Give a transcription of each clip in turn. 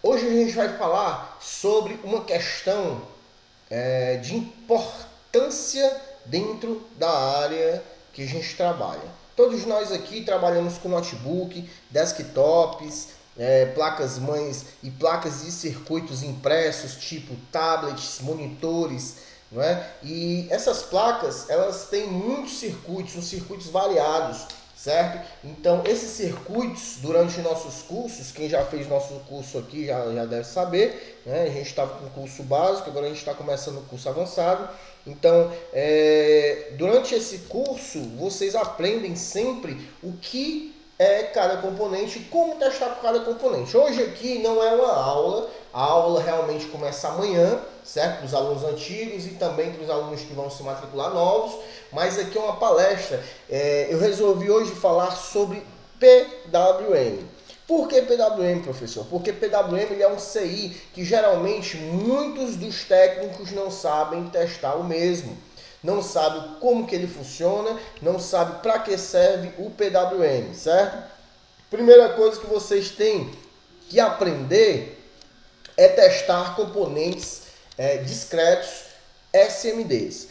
Hoje a gente vai falar sobre uma questão de importância dentro da área que a gente trabalha. Todos nós aqui trabalhamos com notebook, desktops, placas mães e placas de circuitos impressos, tipo tablets, monitores, não é? E essas placas, elas têm muitos circuitos, uns circuitos variados, certo? Então, esses circuitos, durante nossos cursos, quem já fez nosso curso aqui já deve saber, né? A gente estava com o curso básico, agora a gente está começando o curso avançado. Então, durante esse curso, vocês aprendem sempre o que é cada componente e como testar cada componente. Hoje aqui não é uma aula, a aula realmente começa amanhã, certo? Para os alunos antigos e também para os alunos que vão se matricular novos, mas aqui é uma palestra. Eu resolvi hoje falar sobre PWM. Por que PWM, professor? Porque PWM ele é um CI que geralmente muitos dos técnicos não sabem testar o mesmo. Não sabe como que ele funciona, não sabe para que serve o PWM, certo? Primeira coisa que vocês têm que aprender é testar componentes discretos SMDs.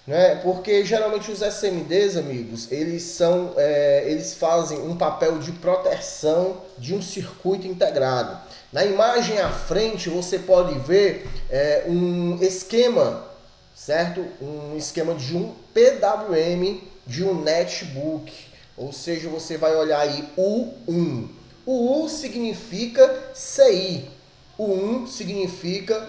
Né? Porque geralmente os SMDs, amigos, eles fazem um papel de proteção de um circuito integrado. Na imagem à frente você pode ver um esquema, certo? Um esquema de um PWM de um netbook. Ou seja, você vai olhar aí o U1. O U significa CI. O 1 significa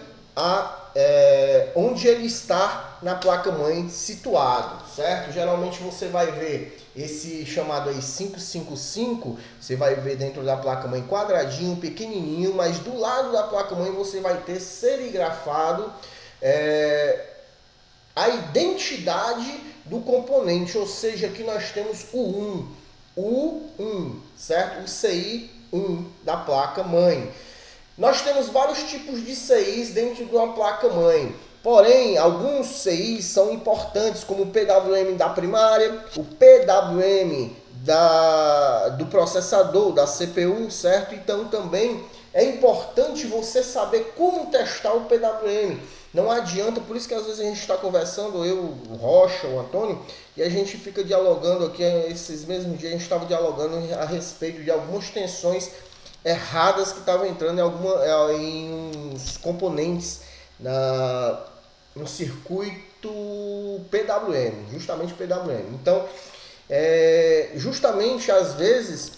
onde ele está na placa-mãe situado, certo? Geralmente você vai ver esse chamado aí 555, você vai ver dentro da placa-mãe quadradinho, pequenininho, mas do lado da placa-mãe você vai ter serigrafado a identidade do componente, ou seja, aqui nós temos o 1, certo? O CI 1 da placa-mãe. Nós temos vários tipos de CIs dentro de uma placa-mãe, porém, alguns CIs são importantes, como o PWM da primária, o PWM do processador, da CPU, certo? Então, também é importante você saber como testar o PWM. Não adianta, por isso que às vezes a gente está conversando, eu, o Rocha, o Antônio, e a gente fica dialogando aqui, esses mesmos dias a gente estava dialogando a respeito de algumas tensões erradas que estavam entrando em uns componentes no circuito PWM, justamente PWM. Então, justamente às vezes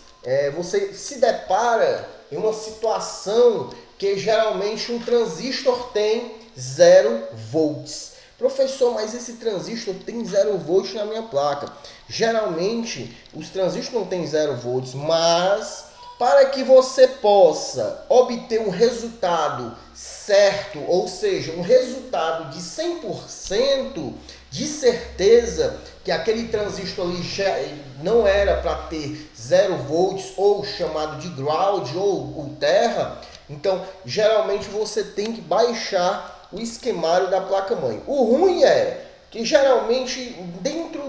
você se depara em uma situação que geralmente um transistor tem 0 volts. Professor, mas esse transistor tem 0 volts na minha placa. Geralmente os transistores não têm 0 volts, mas para que você possa obter um resultado certo, ou seja, um resultado de 100% de certeza que aquele transistor ali já não era para ter 0 volts ou chamado de ground ou terra, então geralmente você tem que baixar o esquemário da placa-mãe. O ruim é que geralmente dentro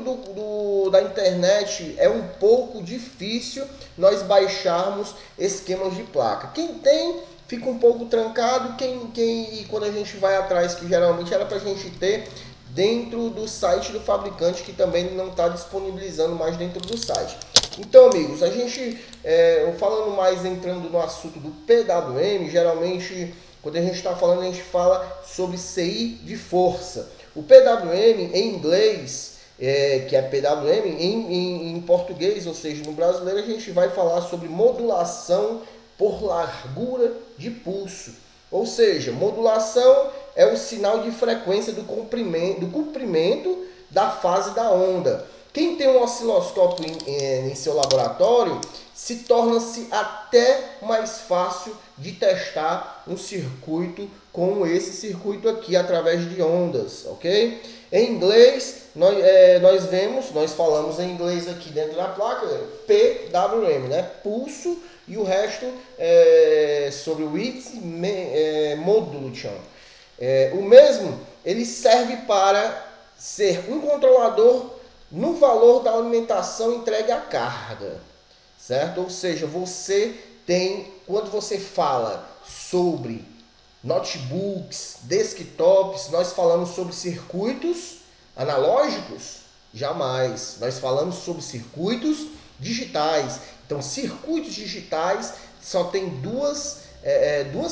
da internet é um pouco difícil nós baixarmos esquemas de placa. Quem tem fica um pouco trancado, e quando a gente vai atrás, que geralmente era para a gente ter dentro do site do fabricante, que também não está disponibilizando mais dentro do site. Então, amigos, a gente, falando mais, entrando no assunto do PWM, geralmente quando a gente está falando, a gente fala sobre CI de força. O PWM em inglês, que é PWM, em português, ou seja, no brasileiro, a gente vai falar sobre modulação por largura de pulso. Ou seja, modulação é o sinal de frequência do comprimento da fase da onda. Quem tem um osciloscópio em seu laboratório, se torna-se até mais fácil de testar um circuito como esse circuito aqui, através de ondas, ok? Em inglês, nós falamos em inglês aqui dentro da placa, PWM, né? Pulso, e o resto sobre o Width Modulation. O mesmo, ele serve para ser um controlador no valor da alimentação entregue à carga, certo? Ou seja, você tem, quando você fala sobre notebooks, desktops, nós falamos sobre circuitos analógicos? Jamais. Nós falamos sobre circuitos digitais. Então, circuitos digitais só tem duas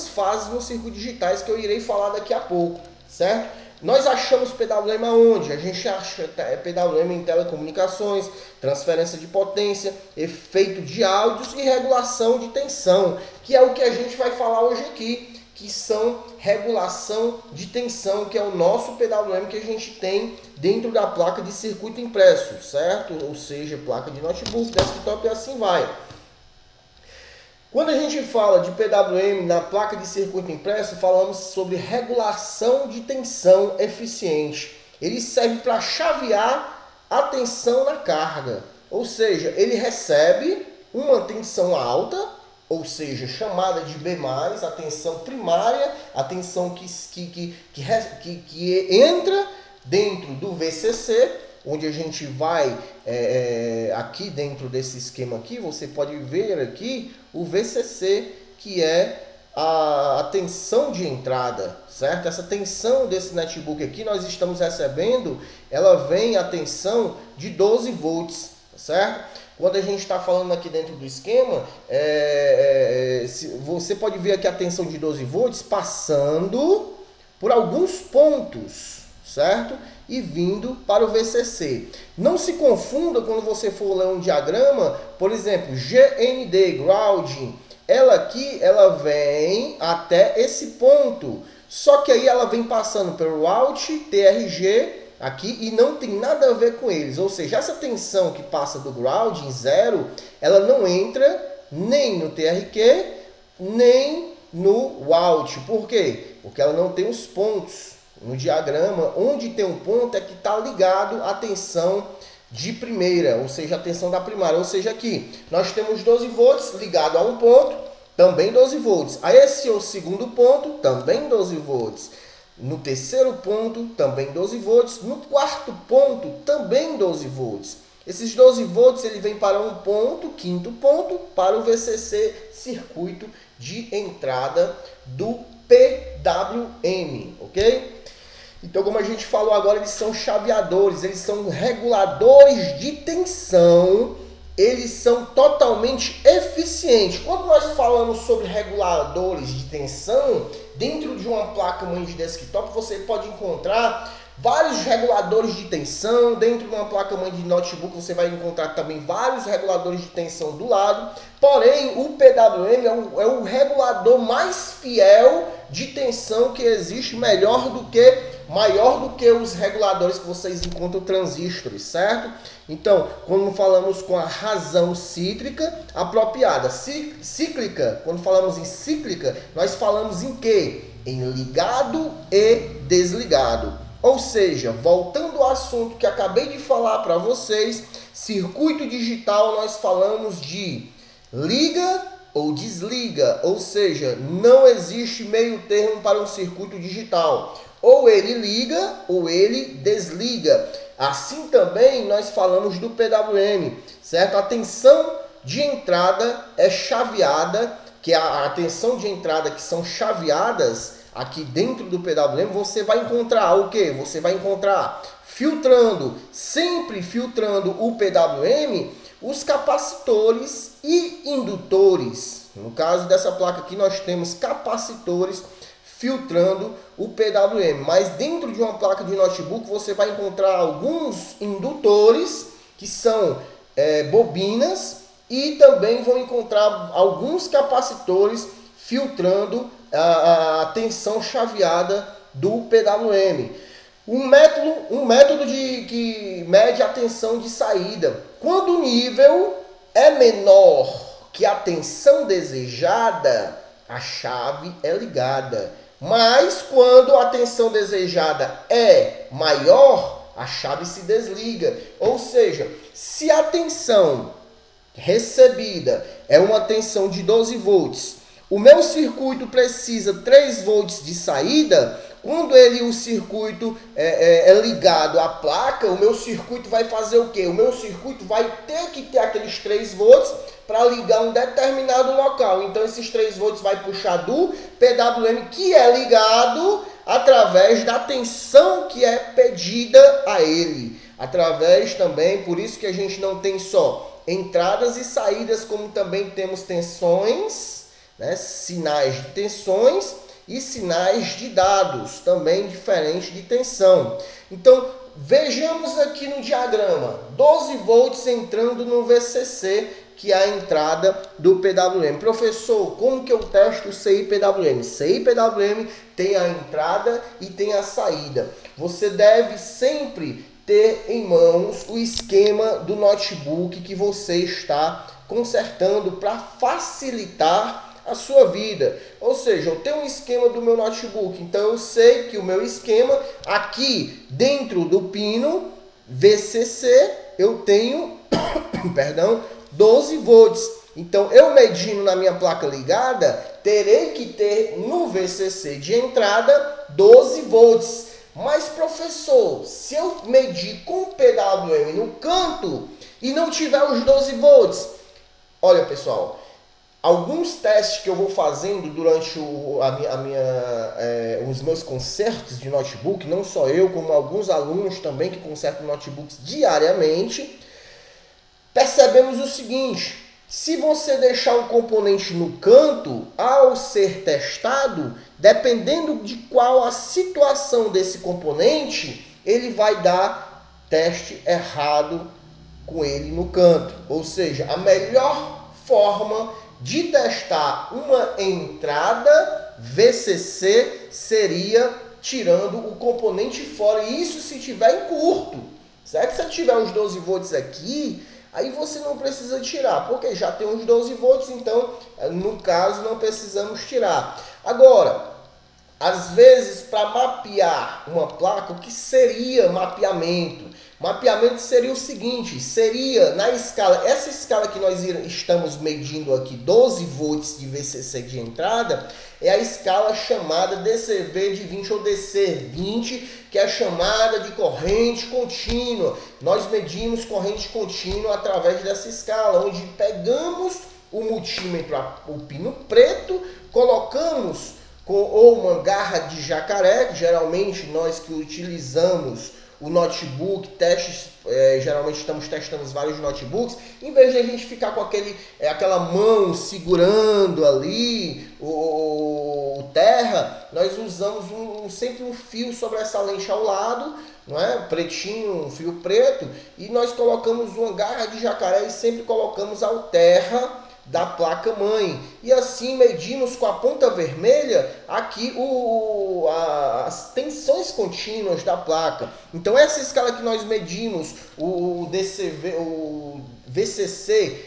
fases nos circuitos digitais que eu irei falar daqui a pouco, certo? Nós achamos PWM aonde? A gente acha PWM em telecomunicações, transferência de potência, efeito de áudios e regulação de tensão, que é o que a gente vai falar hoje aqui, que são regulação de tensão, que é o nosso PWM que a gente tem dentro da placa de circuito impresso, certo? Ou seja, placa de notebook, desktop e assim vai. Quando a gente fala de PWM na placa de circuito impresso, falamos sobre regulação de tensão eficiente. Ele serve para chavear a tensão na carga. Ou seja, ele recebe uma tensão alta, ou seja, chamada de B+, a tensão primária, a tensão que entra dentro do VCC, onde a gente vai, aqui dentro desse esquema aqui, você pode ver aqui o VCC, que é a tensão de entrada, certo? Essa tensão desse netbook aqui, nós estamos recebendo, ela vem a tensão de 12 volts, certo? Quando a gente está falando aqui dentro do esquema, você pode ver aqui a tensão de 12 volts passando por alguns pontos, certo? E vindo para o VCC. Não se confunda quando você for ler um diagrama, por exemplo, GND, grounding, ela vem até esse ponto. Só que aí ela vem passando pelo out, TRG, aqui, e não tem nada a ver com eles. Ou seja, essa tensão que passa do grounding 0, ela não entra nem no TRQ, nem no out. Por quê? Porque ela não tem os pontos. No diagrama, onde tem um ponto é que está ligado à tensão de primeira, ou seja, a tensão da primária. Ou seja, aqui nós temos 12 volts ligado a um ponto, também 12 volts. A esse é o segundo ponto, também 12 volts. No terceiro ponto, também 12 volts. No quarto ponto, também 12 volts. Esses 12 volts ele vem para um ponto, quinto ponto, para o VCC, circuito de entrada do PWM, ok? Então, como a gente falou agora, eles são chaveadores, eles são reguladores de tensão, eles são totalmente eficientes. Quando nós falamos sobre reguladores de tensão, dentro de uma placa-mãe de desktop, você pode encontrar vários reguladores de tensão. Dentro de uma placa-mãe de notebook, você vai encontrar também vários reguladores de tensão do lado. Porém, o PWM é o regulador mais fiel de tensão que existe, maior do que os reguladores que vocês encontram transistores, certo? Então, quando falamos com a razão cíclica apropriada, cíclica, quando falamos em cíclica, nós falamos em quê? Em ligado e desligado. Ou seja, voltando ao assunto que acabei de falar para vocês, circuito digital, nós falamos de liga ou desliga, ou seja, não existe meio termo para um circuito digital. Ou ele liga ou ele desliga. Assim também nós falamos do PWM, certo? A tensão de entrada é chaveada, que a tensão de entrada que são chaveadas aqui dentro do PWM, você vai encontrar o quê? Você vai encontrar filtrando, sempre filtrando o PWM, os capacitores e indutores. No caso dessa placa aqui, nós temos capacitores filtrando o PWM. Mas dentro de uma placa de notebook, você vai encontrar alguns indutores, que são bobinas, e também vão encontrar alguns capacitores filtrando a tensão chaveada do PWM. Um método que mede a tensão de saída. Quando o nível é menor que a tensão desejada, a chave é ligada. Mas quando a tensão desejada é maior, a chave se desliga. Ou seja, se a tensão recebida é uma tensão de 12 volts, o meu circuito precisa 3 volts de saída. Quando o circuito é ligado à placa, o meu circuito vai fazer o quê? O meu circuito vai ter que ter aqueles 3 volts para ligar um determinado local. Então esses 3 volts vai puxar do PWM, que é ligado através da tensão que é pedida a ele. Através também, por isso que a gente não tem só entradas e saídas, como também temos tensões, né, sinais de tensões e sinais de dados, também diferente de tensão. Então, vejamos aqui no diagrama, 12 volts entrando no VCC, que é a entrada do PWM. Professor, como que eu testo o CI-PWM? CI-PWM tem a entrada e tem a saída. Você deve sempre ter em mãos o esquema do notebook que você está consertando para facilitar a sua vida. Ou seja, eu tenho um esquema do meu notebook, então eu sei que o meu esquema aqui dentro do pino VCC eu tenho perdão, 12 volts. Então eu medindo na minha placa ligada, terei que ter no VCC de entrada 12 volts. Mas professor, se eu medir com PWM no canto e não tiver os 12 volts, olha pessoal, alguns testes que eu vou fazendo durante os meus consertos de notebook, não só eu, como alguns alunos também que consertam notebooks diariamente, percebemos o seguinte: se você deixar um componente no canto, ao ser testado, dependendo de qual a situação desse componente, ele vai dar teste errado com ele no canto. Ou seja, a melhor forma de testar uma entrada VCC seria tirando o componente fora, e isso se tiver em curto. Certo? Se eu tiver os 12 volts aqui, aí você não precisa tirar, porque já tem uns 12 volts, então no caso não precisamos tirar. Agora, às vezes para mapear uma placa, o que seria mapeamento? Mapeamento seria o seguinte, seria na escala, essa escala que nós estamos medindo aqui, 12 volts de VCC de entrada, é a escala chamada DCV de 20 ou DC20, que é a chamada de corrente contínua. Nós medimos corrente contínua através dessa escala, onde pegamos o multímetro, o pino preto, colocamos ou uma garra de jacaré, geralmente nós que utilizamos o notebook, testes, geralmente estamos testando vários notebooks, em vez de a gente ficar com aquela mão segurando ali o terra, nós usamos sempre um fio sobre essa lente ao lado, não é? Pretinho, um fio preto, e nós colocamos uma garra de jacaré e sempre colocamos ao terra da placa mãe, e assim medimos com a ponta vermelha aqui as tensões contínuas da placa. Então essa escala que nós medimos, o VCC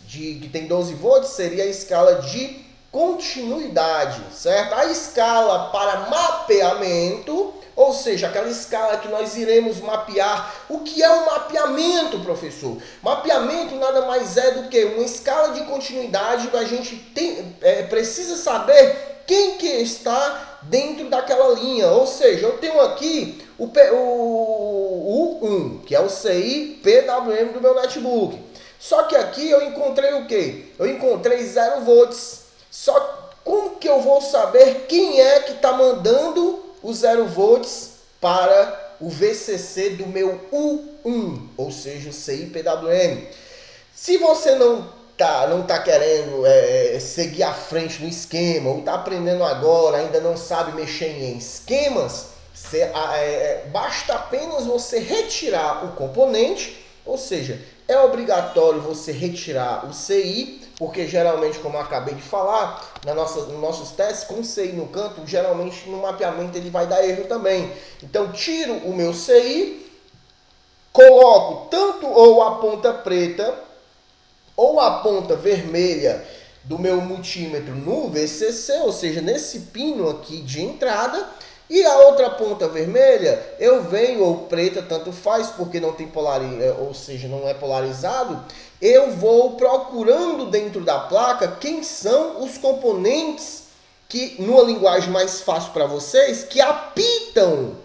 que tem 12 volts, seria a escala de continuidade, certo? A escala para mapeamento, ou seja, aquela escala que nós iremos mapear. O que é um mapeamento, professor? Mapeamento nada mais é do que uma escala de continuidade. A gente precisa saber quem que está dentro daquela linha. Ou seja, eu tenho aqui o U1, que é o CI-PWM do meu notebook. Só que aqui eu encontrei o quê? Eu encontrei 0 volts. Só como que eu vou saber quem é que está mandando os 0 volts para o VCC do meu U1, ou seja, o CI-PWM? Se você não tá querendo seguir à frente no esquema, ou está aprendendo agora, ainda não sabe mexer em esquemas, basta apenas você retirar o componente, ou seja, é obrigatório você retirar o CI, porque geralmente, como eu acabei de falar, nos nossos testes, com o CI no canto, geralmente no mapeamento ele vai dar erro também. Então, tiro o meu CI, coloco tanto ou a ponta preta ou a ponta vermelha do meu multímetro no VCC, ou seja, nesse pino aqui de entrada, e a outra ponta vermelha, eu venho, ou preta, tanto faz, porque não tem ou seja, não é polarizado, eu vou procurando dentro da placa quem são os componentes que, numa linguagem mais fácil para vocês, que apitam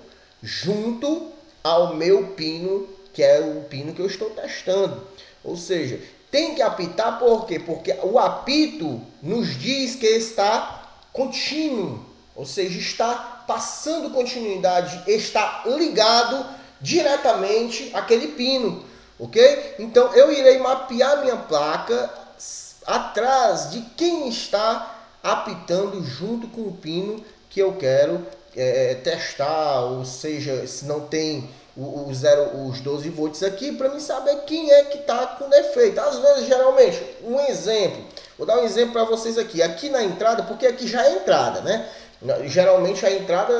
junto ao meu pino, que é o pino que eu estou testando. Ou seja, tem que apitar por quê? Porque o apito nos diz que está contínuo, ou seja, está passando continuidade, está ligado diretamente àquele pino, ok? Então eu irei mapear minha placa atrás de quem está apitando junto com o pino que eu quero testar, ou seja, se não tem os 12 volts aqui, para mim saber quem é que está com defeito. Às vezes, geralmente, um exemplo, vou dar um exemplo para vocês aqui na entrada, porque aqui já é entrada, né? Geralmente a entrada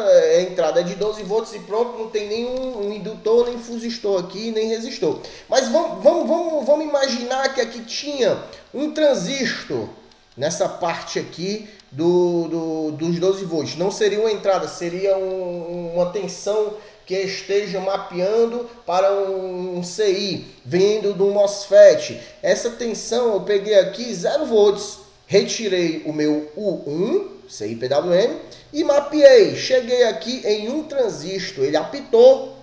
é de 12 volts e pronto, não tem nenhum indutor, nem fusistor aqui, nem resistor. Mas vamos imaginar que aqui tinha um transistor nessa parte aqui dos 12 volts. Não seria uma entrada, seria uma tensão que esteja mapeando para um CI, vindo do MOSFET. Essa tensão eu peguei aqui 0 volts, retirei o meu U1, CI PWM, e mapeei. Cheguei aqui em um transistor, ele apitou.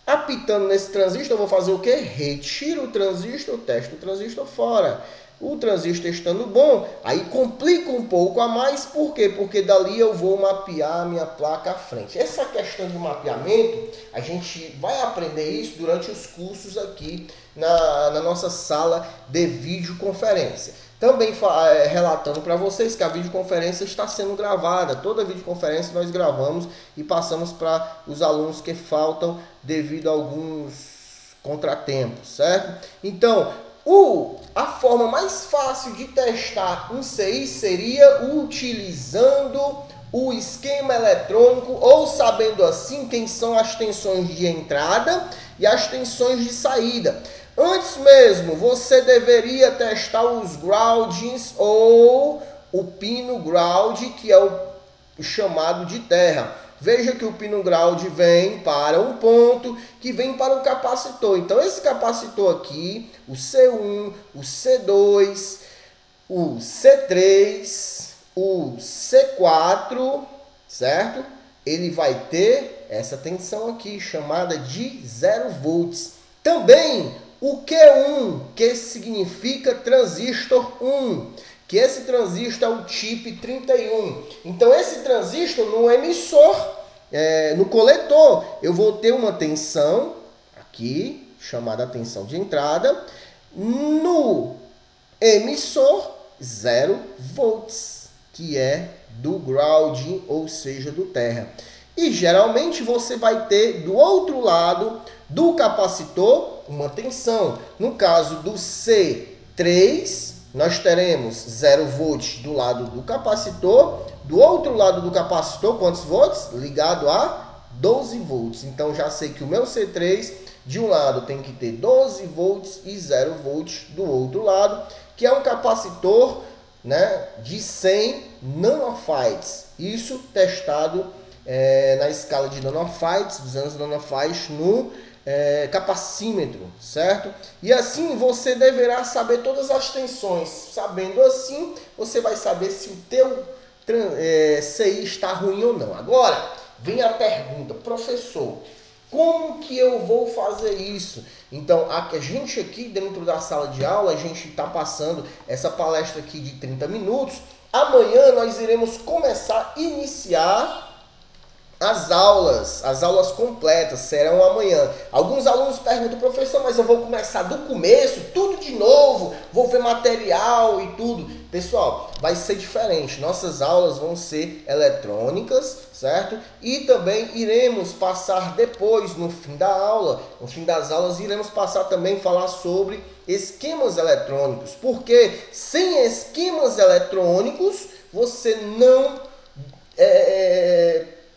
Apitando nesse transistor, eu vou fazer o quê? Retiro o transistor, testo o transistor fora. O transistor estando bom, aí complica um pouco a mais, por quê? Porque dali eu vou mapear a minha placa à frente. Essa questão de mapeamento, a gente vai aprender isso durante os cursos aqui na nossa sala de videoconferência. Também relatando para vocês que a videoconferência está sendo gravada. Toda videoconferência nós gravamos e passamos para os alunos que faltam devido a alguns contratempos, certo? Então, a forma mais fácil de testar um CI seria utilizando o esquema eletrônico ou sabendo assim quem são as tensões de entrada e as tensões de saída. Antes mesmo, você deveria testar os groundings ou o pino ground, que é o chamado de terra. Veja que o pino ground vem para um ponto que vem para o capacitor. Então esse capacitor aqui, o C1, o C2, o C3, o C4, certo? Ele vai ter essa tensão aqui, chamada de 0 volts. Também o Q1, que significa transistor 1. Que esse transistor é o chip 31. Então esse transistor no emissor, no coletor, eu vou ter uma tensão aqui, chamada tensão de entrada, no emissor 0 volts, que é do ground, ou seja, do terra. E geralmente você vai ter do outro lado do capacitor uma tensão. No caso do C3, nós teremos 0 volts do lado do capacitor. Do outro lado do capacitor, quantos volts? Ligado a 12 volts. Então já sei que o meu C3 de um lado tem que ter 12 volts e 0 volts do outro lado, que é um capacitor, né, de 100 nanofarads. Isso testado na escala de nanofarads, 200 nanofarads no capacímetro, certo? E assim você deverá saber todas as tensões. Sabendo assim, você vai saber se o teu CI está ruim ou não. Agora, vem a pergunta, professor, como que eu vou fazer isso? Então, a gente aqui dentro da sala de aula, a gente está passando essa palestra aqui de 30 minutos. Amanhã nós iremos iniciar as aulas completas serão amanhã. Alguns alunos perguntam, professor, mas eu vou começar do começo, tudo de novo, vou ver material e tudo. Pessoal, vai ser diferente. Nossas aulas vão ser eletrônicas, certo? E também iremos passar depois, no fim da aula, no fim das aulas, iremos passar também falar sobre esquemas eletrônicos. Porque sem esquemas eletrônicos, você não...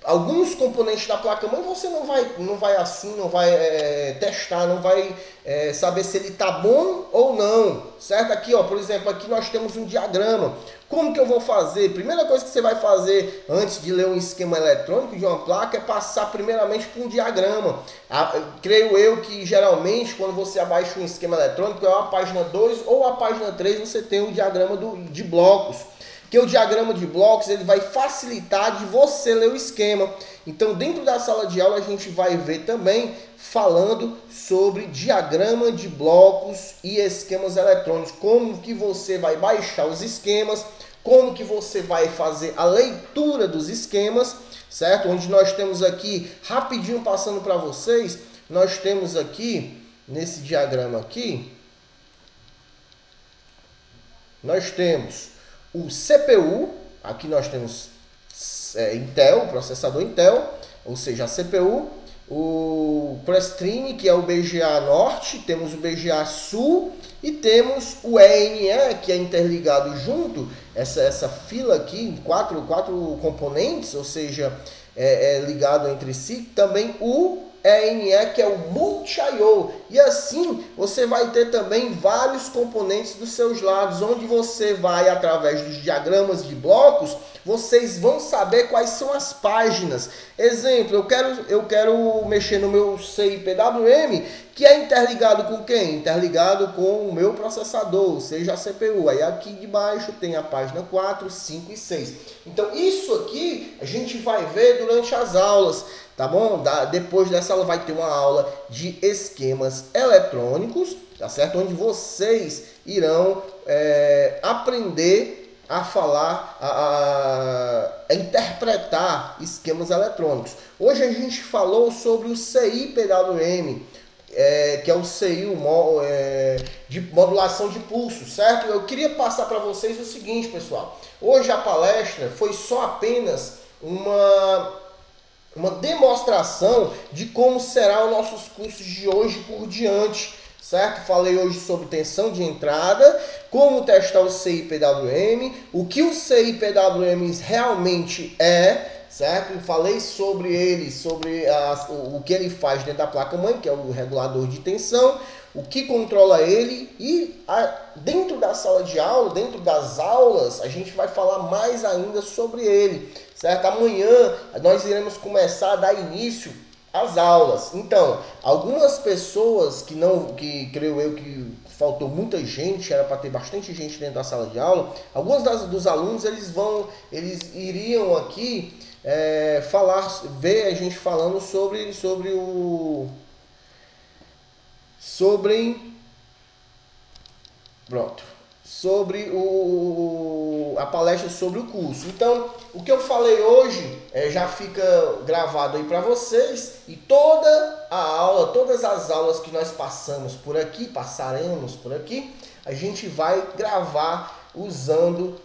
alguns componentes da placa-mãe você não vai testar, não vai saber se ele está bom ou não, certo? Aqui, ó, por exemplo, aqui nós temos um diagrama. Como que eu vou fazer? Primeira coisa que você vai fazer antes de ler um esquema eletrônico de uma placa é passar primeiramente por um diagrama. Creio eu que geralmente quando você abaixa um esquema eletrônico, é a página 2 ou a página 3, você tem um diagrama de blocos. que o diagrama de blocos ele vai facilitar de você ler o esquema. Então, dentro da sala de aula, a gente vai ver também falando sobre diagrama de blocos e esquemas eletrônicos, como que você vai baixar os esquemas, como que você vai fazer a leitura dos esquemas, certo? Onde nós temos aqui, rapidinho passando para vocês, nós temos aqui, nesse diagrama aqui, nós temos o CPU, aqui nós temos Intel, processador Intel, ou seja, a CPU, o Crestrini, que é o BGA Norte, temos o BGA Sul e temos o ENE, que é interligado junto, essa fila aqui, quatro componentes, ou seja, ligado entre si, também o ENE, que é o Multi-I/O, e assim você vai ter também vários componentes dos seus lados, onde você vai, através dos diagramas de blocos, vocês vão saber quais são as páginas. Exemplo, eu quero mexer no meu CIPWM, que é interligado com quem? Interligado com o meu processador, ou seja, a CPU. Aí aqui de baixo tem a página 4, 5 e 6. Então isso aqui a gente vai ver durante as aulas. Tá bom? Depois dessa aula vai ter uma aula de esquemas eletrônicos, tá certo? Onde vocês irão aprender a falar, a interpretar esquemas eletrônicos. Hoje a gente falou sobre o CIPWM, que é o CI de modulação de pulso, certo? Eu queria passar para vocês o seguinte, pessoal. Hoje a palestra foi só apenas uma demonstração de como serão os nossos cursos de hoje por diante, certo? Falei hoje sobre tensão de entrada, como testar o CIPWM, o que o CIPWM realmente é, certo? Falei sobre ele, sobre o que ele faz dentro da placa-mãe, que é o regulador de tensão, o que controla ele, e dentro da sala de aula, dentro das aulas, a gente vai falar mais ainda sobre ele, certo? Amanhã nós iremos começar a dar início às aulas. Então, algumas pessoas que creio eu que faltou muita gente, era para ter bastante gente dentro da sala de aula, alguns dos alunos eles iriam aqui ver a gente falando sobre a palestra sobre o curso. Então, o que eu falei hoje já fica gravado aí para vocês, e toda a aula, todas as aulas que nós passaremos por aqui, a gente vai gravar usando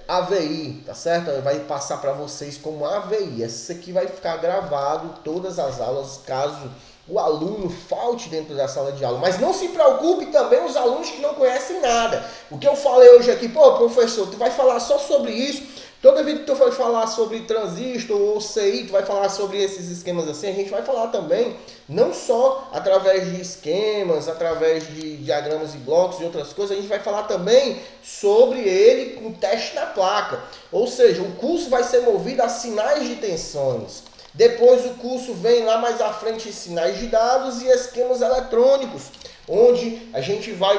AVI, tá certo? Vai passar para vocês como AVI. Essa aqui vai ficar gravado todas as aulas, caso o aluno falte dentro da sala de aula. Mas não se preocupe também os alunos que não conhecem nada. O que eu falei hoje aqui, professor, tu vai falar só sobre isso. Toda vez que tu vai falar sobre transistor ou CI, tu vai falar sobre esses esquemas assim, a gente vai falar também, não só através de esquemas, através de diagramas e blocos e outras coisas, a gente vai falar também sobre ele com teste na placa. Ou seja, o curso vai ser movido a sinais de tensões. Depois o curso vem lá mais à frente em sinais de dados e esquemas eletrônicos, onde a gente vai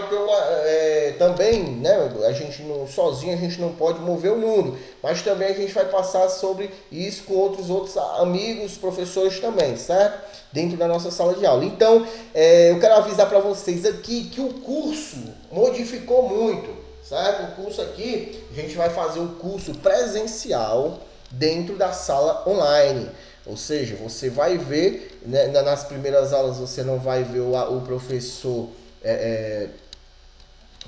também, né, sozinho a gente não pode mover o mundo, mas também a gente vai passar sobre isso com outros amigos, professores também, certo? Dentro da nossa sala de aula. Então, eu quero avisar para vocês aqui que o curso modificou muito, certo? O curso aqui, a gente vai fazer um curso presencial dentro da sala online. Ou seja, você vai ver, né, nas primeiras aulas você não vai ver o professor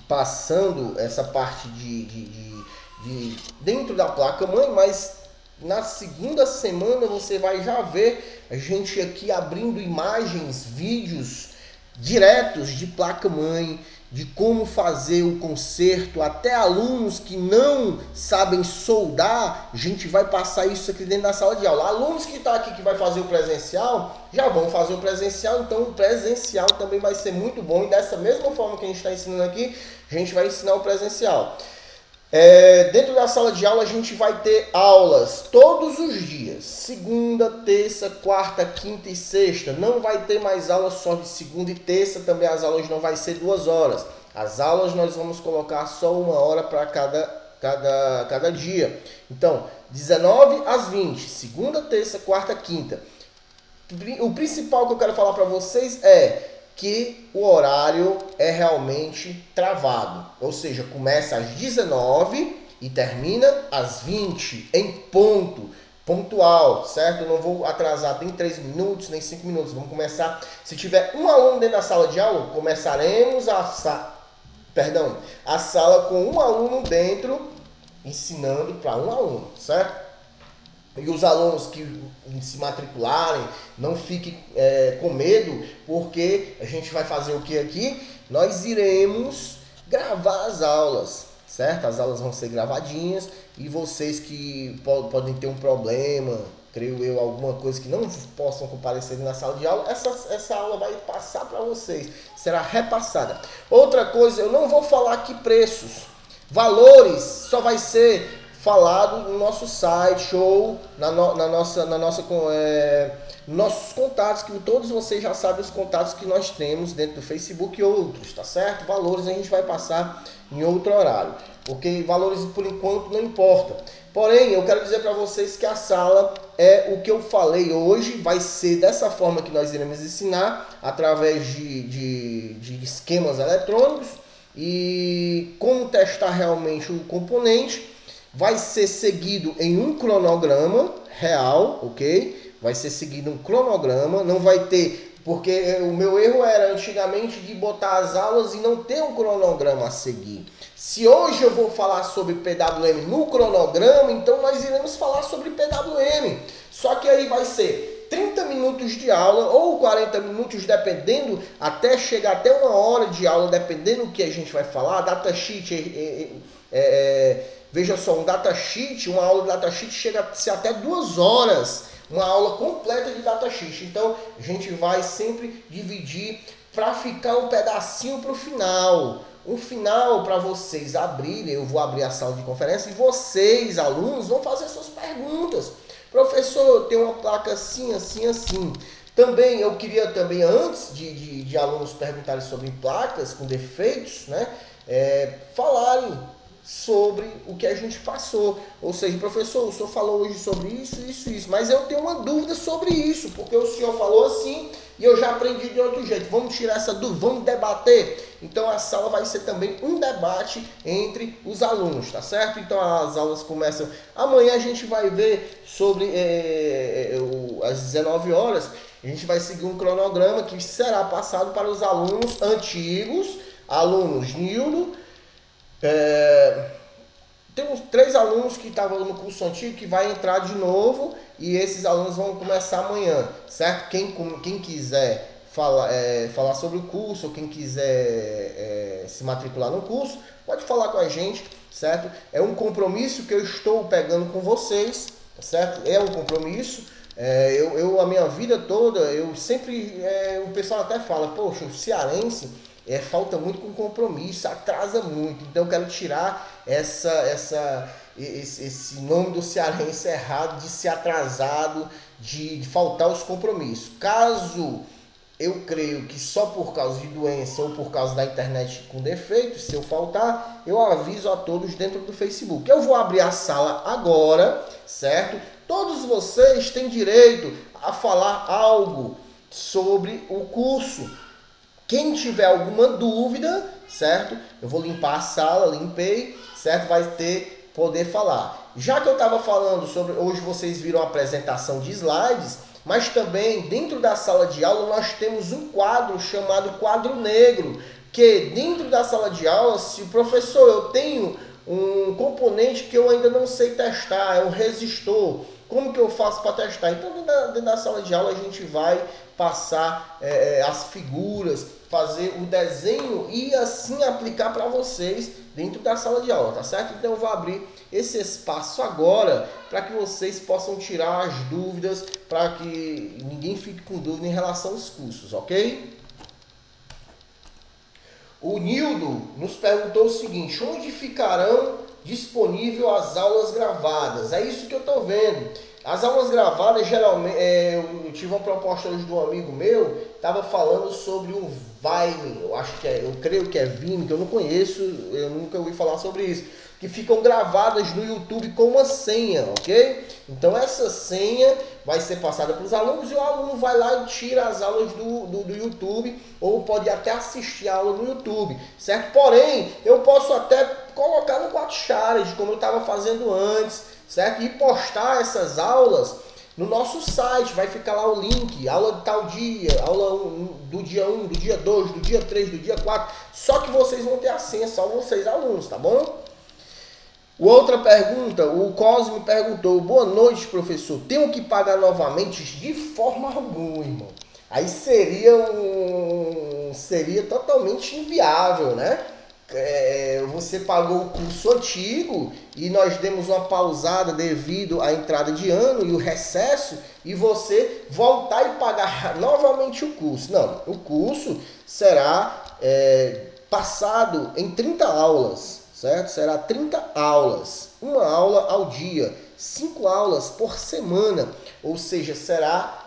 passando essa parte de dentro da placa-mãe, mas na segunda semana você vai já ver a gente aqui abrindo imagens, vídeos diretos de placa-mãe, de como fazer o conserto, até alunos que não sabem soldar, a gente vai passar isso aqui dentro da sala de aula. Alunos que estão aqui que vai fazer o presencial, já vão fazer o presencial, então o presencial também vai ser muito bom, e dessa mesma forma que a gente está ensinando aqui, a gente vai ensinar o presencial. Dentro da sala de aula a gente vai ter aulas todos os dias, segunda, terça, quarta, quinta e sexta. Não vai ter mais aulas só de segunda e terça, também as aulas não vai ser 2 horas. As aulas nós vamos colocar só 1 hora para cada cada dia. Então, 19 às 20, segunda, terça, quarta, quinta. O principal que eu quero falar para vocês é que o horário é realmente travado. Ou seja, começa às 19 e termina às 20, em ponto. Pontual, certo? Eu não vou atrasar nem 3 minutos, nem 5 minutos. Vamos começar. Se tiver um aluno dentro da sala de aula, começaremos a sala com um aluno dentro, ensinando para um aluno, certo? E os alunos que se matricularem, não fiquem com medo, porque a gente vai fazer o que aqui? Nós iremos gravar as aulas, certo? As aulas vão ser gravadinhas e vocês que podem ter um problema, creio eu, alguma coisa que não possam comparecer na sala de aula, essa aula vai passar para vocês, será repassada. Outra coisa, eu não vou falar aqui preços, valores, só vai ser falado no nosso site ou nossos contatos, que todos vocês já sabem os contatos que nós temos dentro do Facebook e outros, tá certo? Valores a gente vai passar em outro horário, porque valores por enquanto não importa. Porém, eu quero dizer para vocês que a sala é o que eu falei hoje, vai ser dessa forma que nós iremos ensinar, através de esquemas eletrônicos e como testar realmente o componente. Vai ser seguido em um cronograma real, ok? Vai ser seguido um cronograma, não vai ter, porque o meu erro era antigamente de botar as aulas e não ter um cronograma a seguir. Se hoje eu vou falar sobre PWM no cronograma, então nós iremos falar sobre PWM. Só que aí vai ser 30 minutos de aula ou 40 minutos, dependendo, até chegar até uma hora de aula, dependendo do que a gente vai falar. Datasheet veja só, um datasheet, uma aula de datasheet chega a ser até 2 horas, uma aula completa de datasheet. Então, a gente vai sempre dividir para ficar um pedacinho para o final. Um final para vocês abrirem, eu vou abrir a sala de conferência e vocês, alunos, vão fazer suas perguntas. Professor, tem uma placa assim, assim, assim. Também, eu queria também, antes de alunos perguntarem sobre placas com defeitos, né, falarem sobre o que a gente passou. Ou seja, professor, o senhor falou hoje sobre isso, mas eu tenho uma dúvida sobre isso, porque o senhor falou assim e eu já aprendi de outro jeito. Vamos tirar essa dúvida, vamos debater. Então a sala vai ser também um debate entre os alunos, tá certo? Então as aulas começam amanhã, a gente vai ver sobre às 19 horas, a gente vai seguir um cronograma que será passado para os alunos antigos, alunos Nildo. Temos 3 alunos que estavam no curso antigo que vai entrar de novo e esses alunos vão começar amanhã, certo? Quem quiser falar sobre o curso, ou quem quiser se matricular no curso, pode falar com a gente, certo? É um compromisso que eu estou pegando com vocês, certo? É um compromisso. A minha vida toda, eu sempre, o pessoal até fala, poxa, o cearense falta muito com compromisso, atrasa muito. Então eu quero tirar esse nome do cearense errado de ser atrasado, de faltar os compromissos. Caso eu creio que só por causa de doença ou por causa da internet com defeito, se eu faltar, eu aviso a todos dentro do Facebook. Eu vou abrir a sala agora, certo? Todos vocês têm direito a falar algo sobre o curso. Quem tiver alguma dúvida, certo? Eu vou limpar a sala, limpei, certo? Vai poder falar. Já que eu estava falando sobre, hoje vocês viram a apresentação de slides, mas também dentro da sala de aula nós temos um quadro chamado quadro negro, que dentro da sala de aula, se o professor, eu tenho um componente que eu ainda não sei testar, é um resistor, como que eu faço para testar? Então dentro da sala de aula a gente vai passar as figuras, fazer o desenho e assim aplicar para vocês dentro da sala de aula, tá certo? Então eu vou abrir esse espaço agora para que vocês possam tirar as dúvidas, para que ninguém fique com dúvida em relação aos cursos, ok? O Nildo nos perguntou o seguinte: onde ficarão disponíveis as aulas gravadas? É isso que eu estou vendo. As aulas gravadas, geralmente, eu tive uma proposta hoje de um amigo meu, estava falando sobre o Vine, eu creio que é Vine, que eu não conheço, eu nunca ouvi falar sobre isso. que ficam gravadas no YouTube com uma senha, ok? Então essa senha vai ser passada para os alunos e o aluno vai lá e tira as aulas do YouTube, ou pode até assistir a aula no YouTube, certo? Porém, eu posso até colocar no Quatchart, como eu estava fazendo antes, certo? E postar essas aulas no nosso site, vai ficar lá o link, aula de tal dia, aula do dia 1, do dia 2, do dia 3, do dia 4, só que vocês vão ter a senha, só vocês alunos, tá bom? Outra pergunta, o Cosme perguntou, boa noite, professor, tenho que pagar novamente? De forma alguma, irmão. Aí seria totalmente inviável, né? Você pagou o curso antigo e nós demos uma pausada devido à entrada de ano e o recesso, e você voltar e pagar novamente o curso. Não, o curso será passado em 30 aulas, certo? Será 30 aulas, uma aula ao dia, 5 aulas por semana, ou seja, será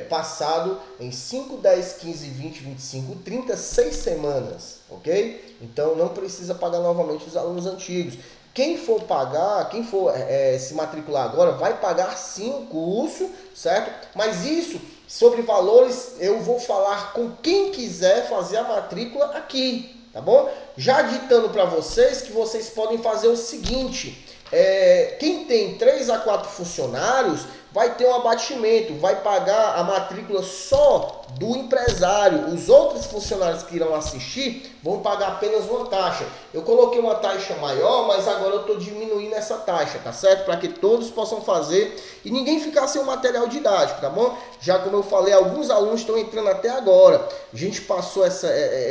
passado em 5, 10, 15, 20, 25, 30, 6 semanas, ok? Então não precisa pagar novamente os alunos antigos. Quem for pagar, quem for se matricular agora, vai pagar sim o curso, certo? Mas isso, sobre valores, eu vou falar com quem quiser fazer a matrícula aqui, tá bom? Já ditando para vocês que vocês podem fazer o seguinte, quem tem 3 a 4 funcionários, vai ter um abatimento, vai pagar a matrícula só do empresário. Os outros funcionários que irão assistir vão pagar apenas uma taxa. Eu coloquei uma taxa maior, mas agora eu estou diminuindo essa taxa, tá certo? Para que todos possam fazer e ninguém ficar sem o material didático, tá bom? Já como eu falei, alguns alunos estão entrando até agora. A gente passou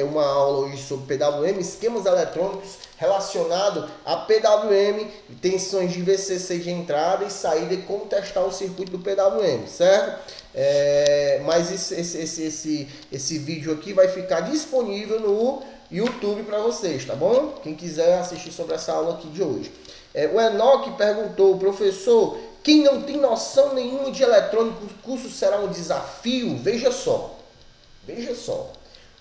uma aula hoje sobre PWM, esquemas eletrônicos, relacionado a PWM, tensões de VCC de entrada e saída e como testar o circuito do PWM, certo? Mas esse vídeo aqui vai ficar disponível no YouTube para vocês, tá bom? Quem quiser assistir sobre essa aula aqui de hoje. O Enoque perguntou, professor, quem não tem noção nenhuma de eletrônico, o curso será um desafio? Veja só,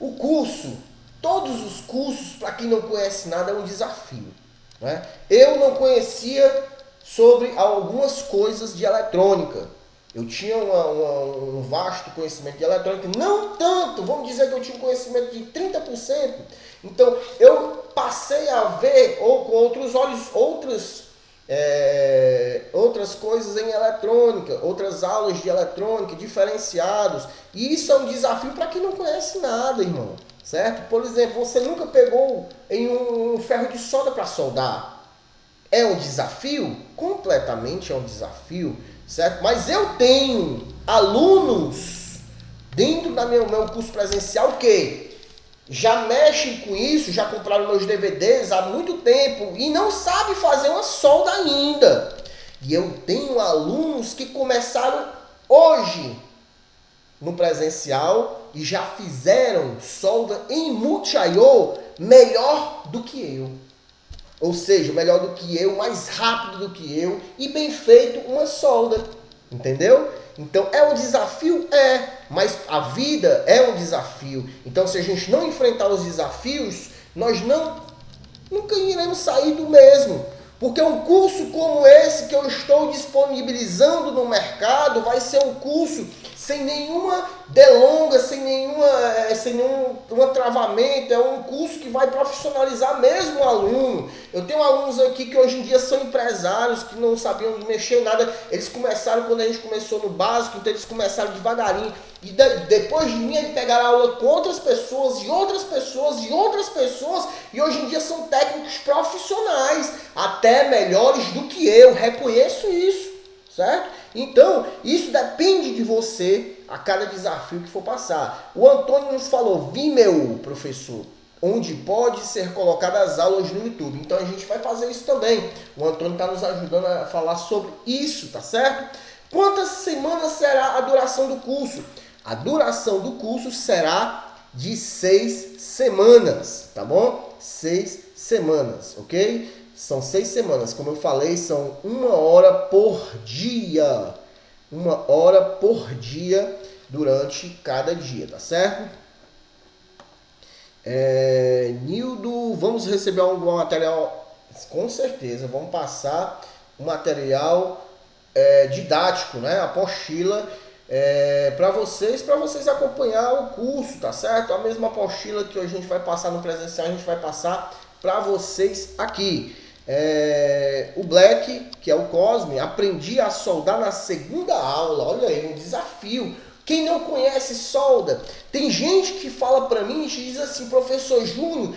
o curso, todos os cursos, para quem não conhece nada, é um desafio, né? Eu não conhecia sobre algumas coisas de eletrônica. Eu tinha um vasto conhecimento de eletrônica, não tanto, vamos dizer que eu tinha um conhecimento de 30%. Então, eu passei a ver com outros olhos outras coisas em eletrônica, outras aulas de eletrônica, diferenciados. E isso é um desafio para quem não conhece nada, irmão. Certo? Por exemplo, você nunca pegou em um ferro de solda para soldar. É um desafio? Completamente é um desafio, certo? Mas eu tenho alunos dentro do meu curso presencial que já mexem com isso, já compraram meus DVDs há muito tempo e não sabem fazer uma solda ainda. E eu tenho alunos que começaram hoje no presencial e já fizeram solda em multi-IO melhor do que eu. Ou seja, melhor do que eu, mais rápido do que eu e bem feito uma solda. Entendeu? Então é um desafio? Mas a vida é um desafio. Então se a gente não enfrentar os desafios, nós nunca iremos sair do mesmo. Porque um curso como esse que eu estou disponibilizando no mercado vai ser um curso sem nenhuma delonga, sem nenhum travamento. É um curso que vai profissionalizar mesmo o aluno. Eu tenho alunos aqui que hoje em dia são empresários, que não sabiam mexer em nada. Eles começaram quando a gente começou no básico, então eles começaram devagarinho. E depois de mim, eles pegaram aula com outras pessoas, e outras pessoas, e outras pessoas, e hoje em dia são técnicos profissionais, até melhores do que eu, reconheço isso, certo? Então, isso depende de você a cada desafio que for passar. O Antônio nos falou, Vimeo, professor, onde pode ser colocadas as aulas no YouTube. Então a gente vai fazer isso também. O Antônio está nos ajudando a falar sobre isso, tá certo? Quantas semanas será a duração do curso? A duração do curso será de 6 semanas, tá bom? 6 semanas, ok? São 6 semanas, como eu falei, são 1 hora por dia. 1 hora por dia durante cada dia, tá certo? Nildo, vamos receber algum material Com certeza, vamos passar um material didático, né? Apostila para vocês acompanhar o curso, tá certo? A mesma apostila que a gente vai passar no presencial, a gente vai passar para vocês aqui. O Black, que é o Cosme, aprendi a soldar na segunda aula. Olha aí, um desafio. Quem não conhece solda, tem gente que fala para mim e diz assim, professor Júnior,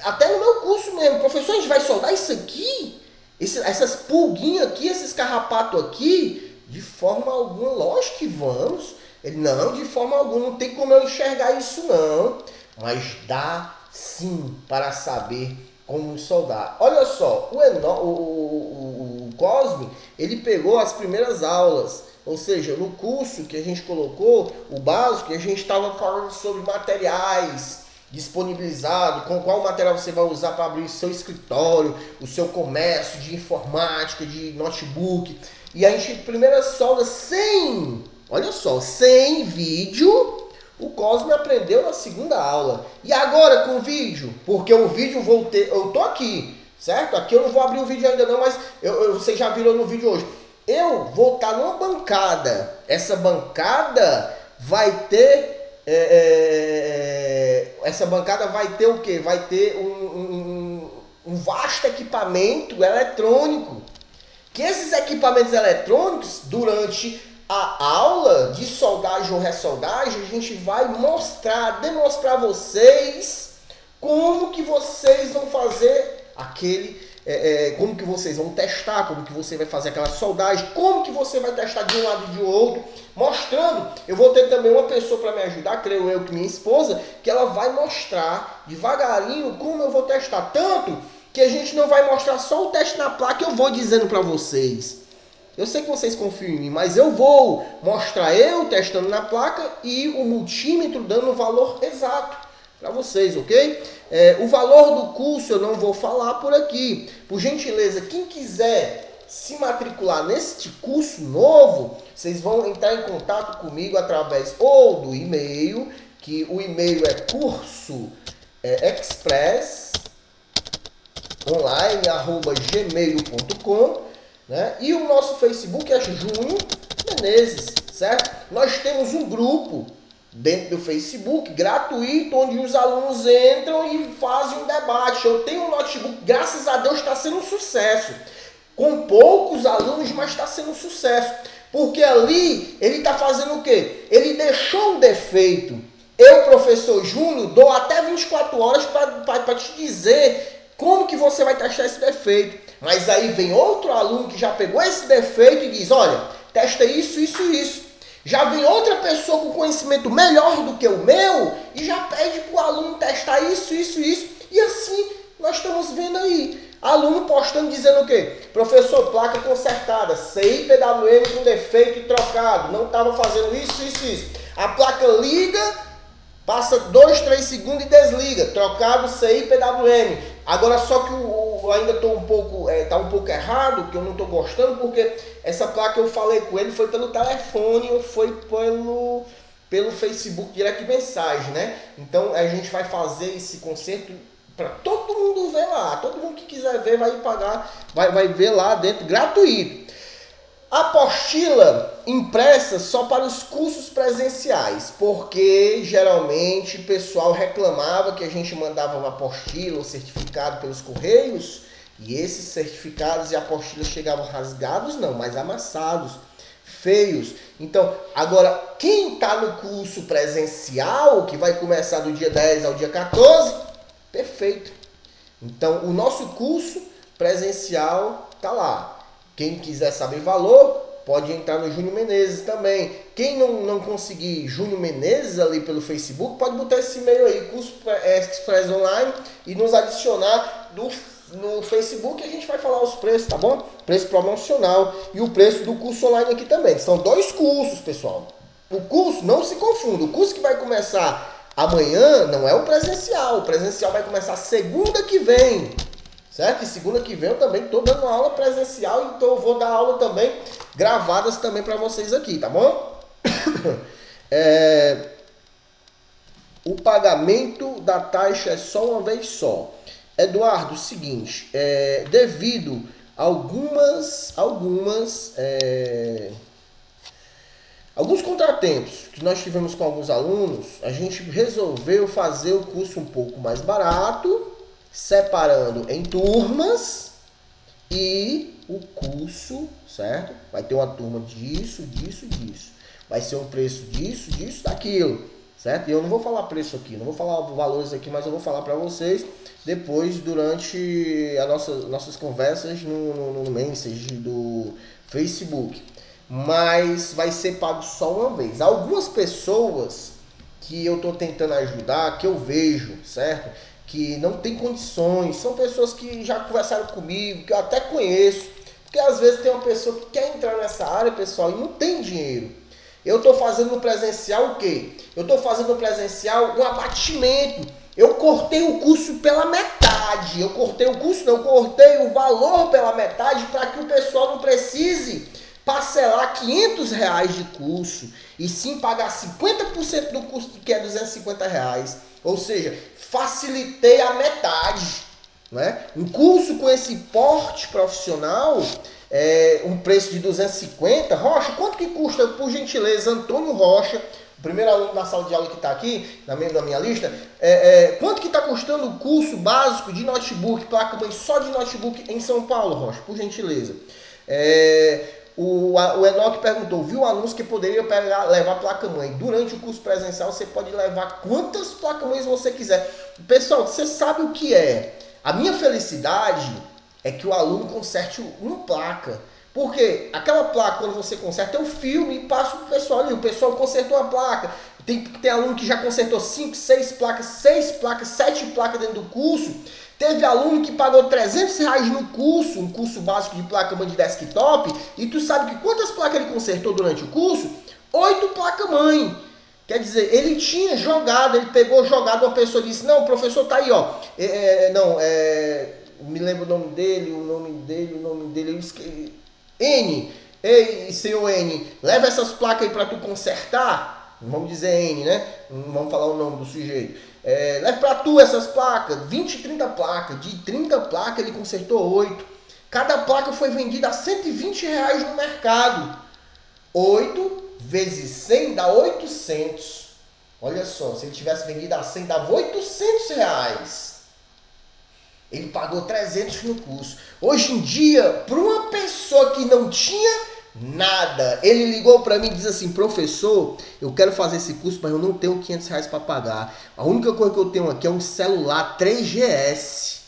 até no meu curso mesmo, professor, a gente vai soldar isso aqui? Essas pulguinhas aqui, esses carrapatos aqui? De forma alguma, lógico que vamos. Ele, não, de forma alguma, não tem como eu enxergar isso não. Mas dá sim para saber como soldar. Olha só, o Cosme, ele pegou as primeiras aulas, ou seja, no curso que a gente colocou, o básico, a gente estava falando sobre materiais disponibilizados, com qual material você vai usar para abrir o seu escritório, o seu comércio de informática, de notebook. E a gente, primeira solda sem, olha só, sem vídeo. O Cosme aprendeu na segunda aula. E agora com o vídeo? Porque o vídeo eu tô aqui, certo? Aqui eu não vou abrir o vídeo ainda não, mas vocês já viram no vídeo hoje. Eu vou estar numa bancada. Essa bancada vai ter... essa bancada vai ter o quê? Vai ter um vasto equipamento eletrônico. Que esses equipamentos eletrônicos, durante a aula de soldagem ou ressoldagem, a gente vai demonstrar a vocês como que vocês vão fazer como que vocês vão testar, como que você vai fazer aquela soldagem, como que você vai testar de um lado e de outro, mostrando. Eu vou ter também uma pessoa para me ajudar, creio eu que minha esposa, que ela vai mostrar devagarinho como eu vou testar, tanto que a gente não vai mostrar só o teste na placa, eu vou dizendo para vocês. Eu sei que vocês confiam em mim, mas eu vou mostrar eu testando na placa e o multímetro dando o valor exato para vocês, ok? O valor do curso eu não vou falar por aqui. Por gentileza, quem quiser se matricular neste curso novo, vocês vão entrar em contato comigo através ou do e-mail, que o e-mail é cursoexpressonline@gmail.com, né? E o nosso Facebook é Júnior Menezes, certo? Nós temos um grupo dentro do Facebook gratuito, onde os alunos entram e fazem um debate. Eu tenho um notebook, graças a Deus está sendo um sucesso. Com poucos alunos, mas está sendo um sucesso. Porque ali ele está fazendo o quê? Ele deixou um defeito. Eu, professor Júnior, dou até 24 horas para te dizer como que você vai testar esse defeito. Mas aí vem outro aluno que já pegou esse defeito e diz, olha, testa isso, isso e isso. Já vem outra pessoa com conhecimento melhor do que o meu e já pede para o aluno testar isso, isso e isso. E assim nós estamos vendo aí. Aluno postando dizendo o quê? Professor, placa consertada, CI PWM com defeito e trocado. Não estava fazendo isso, isso e isso. A placa liga... Passa 2, 3 segundos e desliga. Trocado CI PWM. Agora só que eu ainda estou um pouco errado, que eu não estou gostando, porque essa placa eu falei com ele, foi pelo telefone ou foi pelo Facebook direto de mensagem, né? Então a gente vai fazer esse conserto para todo mundo ver lá. Todo mundo que quiser ver vai pagar, vai ver lá dentro, gratuito. Apostila impressa só para os cursos presenciais, porque geralmente o pessoal reclamava que a gente mandava uma apostila ou certificado pelos correios e esses certificados e apostilas chegavam rasgados, não, mas amassados, feios. Então, agora, quem está no curso presencial, que vai começar do dia 10 ao dia 14, perfeito. Então, o nosso curso presencial está lá. Quem quiser saber valor, pode entrar no Júnior Menezes também. Quem não conseguir Júnior Menezes ali pelo Facebook, pode botar esse e-mail aí, Curso Express Online, e nos adicionar no Facebook. A gente vai falar os preços, tá bom? Preço promocional e o preço do curso online aqui também. São 2 cursos, pessoal. O curso, não se confunda, o curso que vai começar amanhã não é o presencial. O presencial vai começar segunda que vem. Certo? E segunda que vem eu também estou dando aula presencial, então eu vou dar aula também, gravadas também para vocês aqui, tá bom? O pagamento da taxa é só uma vez só. Eduardo, o seguinte, devido a alguns contratempos que nós tivemos com alguns alunos, a gente resolveu fazer o curso um pouco mais barato, separando em turmas e o curso, certo? Vai ter uma turma disso, disso, disso. Vai ser um preço disso, disso, daquilo, certo? E eu não vou falar preço aqui, não vou falar valores aqui, mas eu vou falar para vocês depois, durante as nossas conversas no Message do Facebook. Mas vai ser pago só uma vez. Algumas pessoas que eu estou tentando ajudar, que eu vejo, certo? Que não tem condições, são pessoas que já conversaram comigo, que eu até conheço, porque às vezes tem uma pessoa que quer entrar nessa área, pessoal, e não tem dinheiro. Eu estou fazendo no presencial o quê? Eu estou fazendo no presencial um abatimento. Eu cortei o curso pela metade. Eu cortei o valor pela metade para que o pessoal não precise parcelar R$500 de curso e sim pagar 50% do custo, que é R$250. Ou seja, facilitei a metade, né? Um curso com esse porte profissional, um preço de 250. Rocha, quanto que custa, por gentileza, Antônio Rocha, o primeiro aluno da sala de aula que está aqui, na minha lista, quanto que está custando o curso básico de notebook, placa-mãe só de notebook em São Paulo, Rocha, por gentileza? O Enoque perguntou, viu o anúncio que poderia levar placa-mãe? Durante o curso presencial você pode levar quantas placa-mães você quiser. Pessoal, você sabe o que é? A minha felicidade é que o aluno conserte uma placa. Porque aquela placa, quando você conserta, eu filme e passo para o pessoal ali. O pessoal consertou a placa. Tem aluno que já consertou 5, 6 placas, 6 placas, 7 placas dentro do curso. Teve aluno que pagou R$300 no curso, um curso básico de placa-mãe de desktop. E tu sabe que quantas placas ele consertou durante o curso? 8 placas-mãe. Quer dizer, ele tinha jogado, ele pegou jogado, uma pessoa disse, não, o professor tá aí, ó. Me lembro o nome dele, eu esqueci. N, ei, senhor N, leva essas placas aí para tu consertar. Vamos dizer N, né? Não vamos falar o nome do sujeito. Leva para tu essas placas, 20, 30 placas. De 30 placas ele consertou 8. Cada placa foi vendida a R$120 no mercado. 8 vezes 100 dá 800. Olha só, se ele tivesse vendido a 100 dava R$800. Ele pagou 300 no curso. Hoje em dia, para uma pessoa que não tinha nada, ele ligou para mim e disse assim, professor, eu quero fazer esse curso, mas eu não tenho R$500 para pagar. A única coisa que eu tenho aqui é um celular 3GS.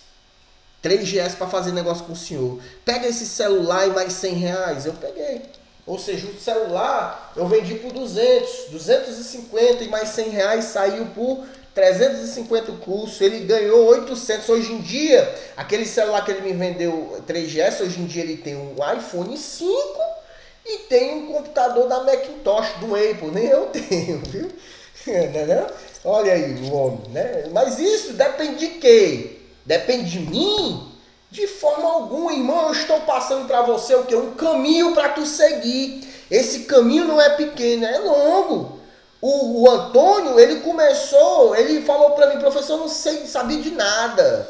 3GS para fazer negócio com o senhor. Pega esse celular e mais R$100. Eu peguei. Ou seja, o celular eu vendi por 200, 250 e mais R$100 saiu por 350 o curso, ele ganhou 800. Hoje em dia, aquele celular que ele me vendeu 3GS, hoje em dia ele tem um iPhone 5 e tem um computador da Macintosh, do Apple, nem eu tenho, viu? Olha aí o homem, né? Mas isso depende de quê? Depende de mim? De forma alguma, irmão. Eu estou passando para você o quê? Um caminho para tu seguir. Esse caminho não é pequeno, é longo. O Antônio, ele falou para mim, professor, eu não sabia de nada.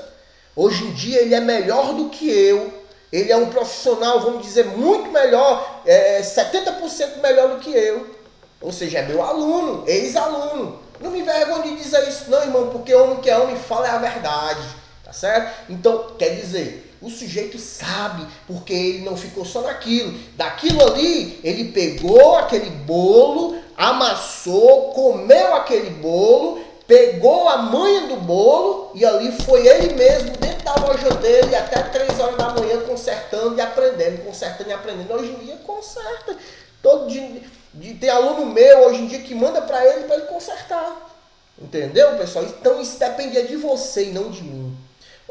Hoje em dia ele é melhor do que eu. Ele é um profissional, vamos dizer, muito melhor, 70% melhor do que eu. Ou seja, é meu aluno, ex-aluno. Não me envergonhe de dizer isso não, irmão, porque homem que é homem fala é a verdade. Tá certo? Então, quer dizer, o sujeito sabe, porque ele não ficou só naquilo. Daquilo ali, ele pegou aquele bolo, amassou, comeu aquele bolo, pegou a manha do bolo e ali foi ele mesmo, dentro da loja dele, até 3 horas da manhã, consertando e aprendendo, Hoje em dia, conserta. Tem aluno meu, hoje em dia, que manda para ele consertar. Entendeu, pessoal? Então, isso dependia de você e não de mim.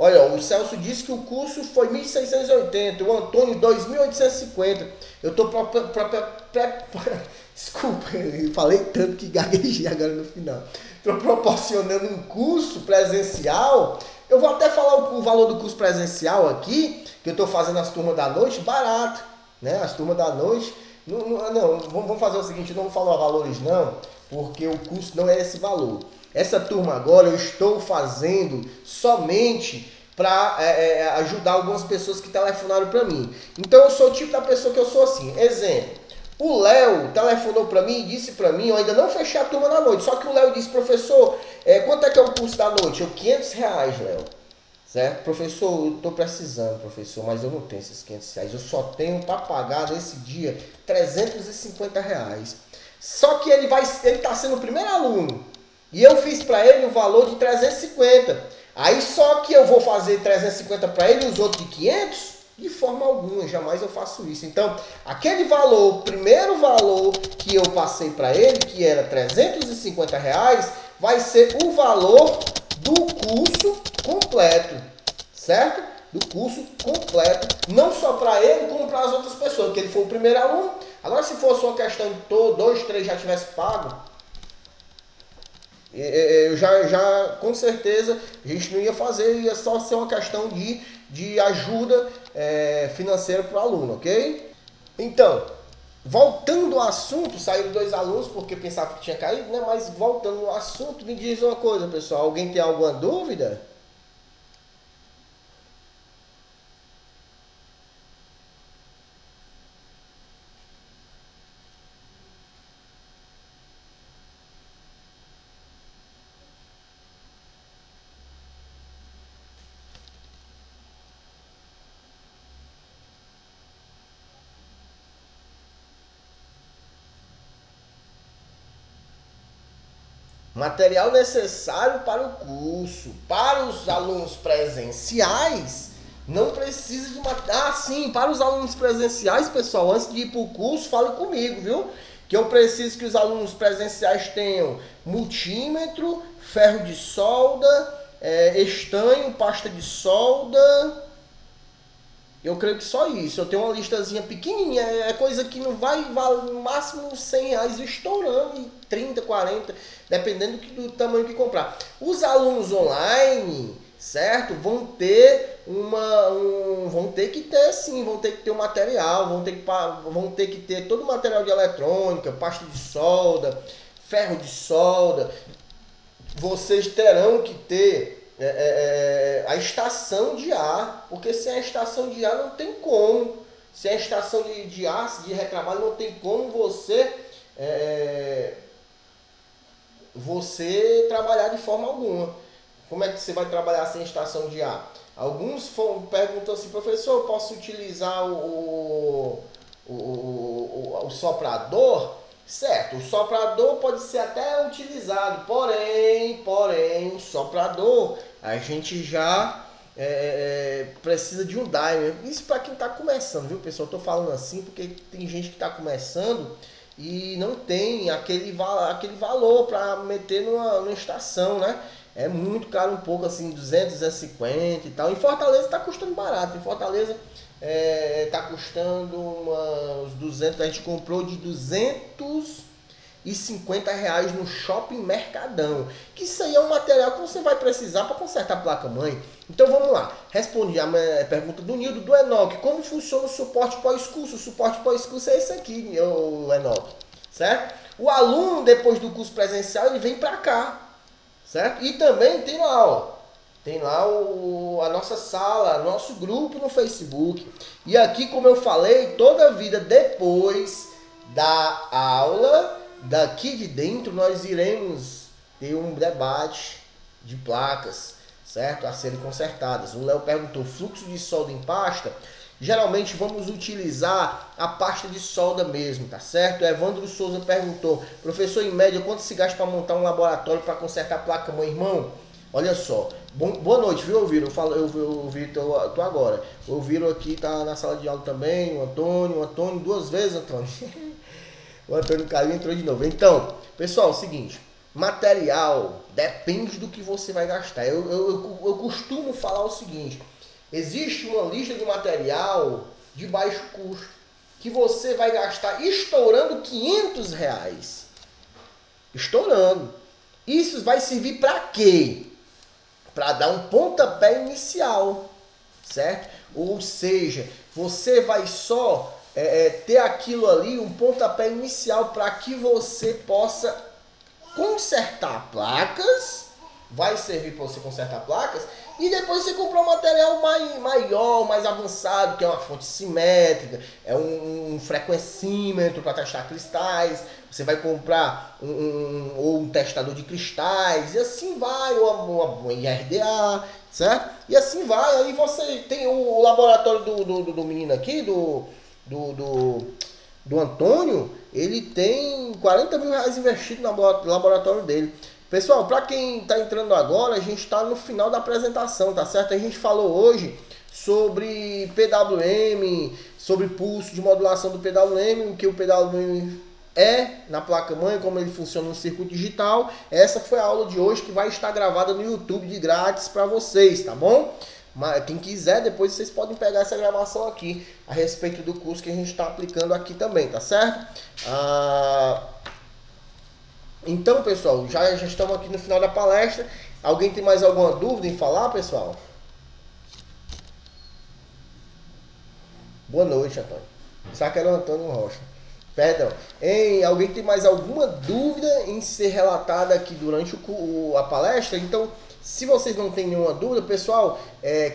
Olha, o Celso disse que o curso foi 1.680, o Antônio 2.850. Eu estou desculpa, eu falei tanto que gaguejei agora no final. Estou proporcionando um curso presencial. Eu vou até falar o valor do curso presencial aqui, que eu estou fazendo as turmas da noite, barato, né? As turmas da noite. Não, vamos fazer o seguinte, eu não vou falar valores não, porque o curso não é esse valor. Essa turma agora eu estou fazendo somente para ajudar algumas pessoas que telefonaram para mim. Então eu sou o tipo da pessoa que eu sou assim. Exemplo, o Léo telefonou para mim e disse para mim, eu ainda não fechei a turma da noite, só que o Léo disse, professor, quanto é que é o curso da noite? Eu, R$500, Léo. Certo? Professor, eu estou precisando, professor, mas eu não tenho esses R$500. Eu só tenho para pagar nesse dia R$350. Só que ele está sendo o primeiro aluno. E eu fiz para ele o valor de 350. Aí só que eu vou fazer 350 para ele e os outros de 500? De forma alguma, jamais eu faço isso. Então, aquele valor, o primeiro valor que eu passei para ele, que era R$350, vai ser o valor do curso completo, certo? Do curso completo, não só para ele, como para as outras pessoas, porque ele foi o primeiro aluno. Agora, se fosse uma questão de 2, 3 já tivesse pago, eu já com certeza a gente não ia fazer, ia só ser uma questão de ajuda financeira para o aluno, ok? Então, voltando ao assunto, saíram 2 alunos porque pensava que tinha caído, né? Mas voltando ao assunto, me diz uma coisa, pessoal, alguém tem alguma dúvida? Material necessário para o curso. Para os alunos presenciais, não precisa de material. Ah, sim, para os alunos presenciais, pessoal, antes de ir para o curso, fale comigo, viu? Que eu preciso que os alunos presenciais tenham multímetro, ferro de solda, estanho, pasta de solda. Eu creio que só isso. Eu tenho uma listazinha pequenininha, é coisa que não vai valer no máximo R$100 estourando, e 30, 40, dependendo do tamanho que comprar. Os alunos online, certo? Vão ter vão ter que ter sim, vão ter que ter o material, vão ter que ter todo o material de eletrônica, pasta de solda, ferro de solda. Vocês terão que ter a estação de ar, porque sem a estação de ar não tem como. Sem a estação de ar, de retrabalho, não tem como você trabalhar de forma alguma. Como é que você vai trabalhar sem estação de ar? Alguns perguntam assim, professor, eu posso utilizar o soprador? Certo, o soprador pode ser até utilizado, porém, o soprador, a gente já precisa de um dimer. Isso para quem está começando, viu, pessoal? Eu tô falando assim porque tem gente que está começando e não tem aquele valor para meter numa estação, né? É muito caro, um pouco assim, 200, 250 e tal. Em Fortaleza está custando barato. Em Fortaleza tá custando uns 200. A gente comprou de R$250 no Shopping Mercadão. Que isso aí é um material que você vai precisar para consertar a placa-mãe. Então vamos lá. Respondi a pergunta do Nildo, do Enoque. Como funciona o suporte pós-curso? O suporte pós-curso é esse aqui, o Enoque. Certo? O aluno, depois do curso presencial, ele vem para cá. Certo? E também tem lá, ó. Tem lá a nossa sala, nosso grupo no Facebook. E aqui, como eu falei, toda a vida depois da aula, daqui de dentro, nós iremos ter um debate de placas, certo? A serem consertadas. O Léo perguntou, fluxo de solda em pasta? Geralmente vamos utilizar a pasta de solda mesmo, tá certo? O Evandro Souza perguntou, professor, em média, quanto se gasta para montar um laboratório para consertar a placa-mãe? Irmão, olha só, boa noite, viu, Elviro? Eu ouvi tu agora. O Elviro aqui tá na sala de aula também, o Antônio, 2 vezes, Antônio. O Antônio caiu e entrou de novo. Então, pessoal, é o seguinte, material depende do que você vai gastar. Eu costumo falar o seguinte, existe uma lista de material de baixo custo que você vai gastar estourando R$500. Estourando. Isso vai servir para quê? Para dar um pontapé inicial, certo? Ou seja, você vai só ter aquilo ali, um pontapé inicial para que você possa consertar placas. Vai servir para você consertar placas E depois você comprar um material maior, mais avançado, que é uma fonte simétrica, é um frequencímetro para testar cristais. Você vai comprar um testador de cristais, e assim vai, ou uma IRDA, certo? E assim vai. Aí você tem o laboratório do menino aqui, do Antônio, ele tem 40 mil reais investido no laboratório dele. Pessoal, para quem está entrando agora, a gente está no final da apresentação, tá certo? A gente falou hoje sobre PWM, sobre pulso de modulação do PWM, o que o PWM é na placa-mãe, como ele funciona no circuito digital. Essa foi a aula de hoje que vai estar gravada no YouTube de grátis para vocês, tá bom? Mas quem quiser, depois vocês podem pegar essa gravação aqui a respeito do curso que a gente está aplicando aqui também, tá certo? Então, pessoal, já estamos aqui no final da palestra. Alguém tem mais alguma dúvida em falar, pessoal? Boa noite, Antônio. Será que era o Antônio Rocha? Perdão. Alguém tem mais alguma dúvida em ser relatada aqui durante a palestra? Então, se vocês não têm nenhuma dúvida, pessoal,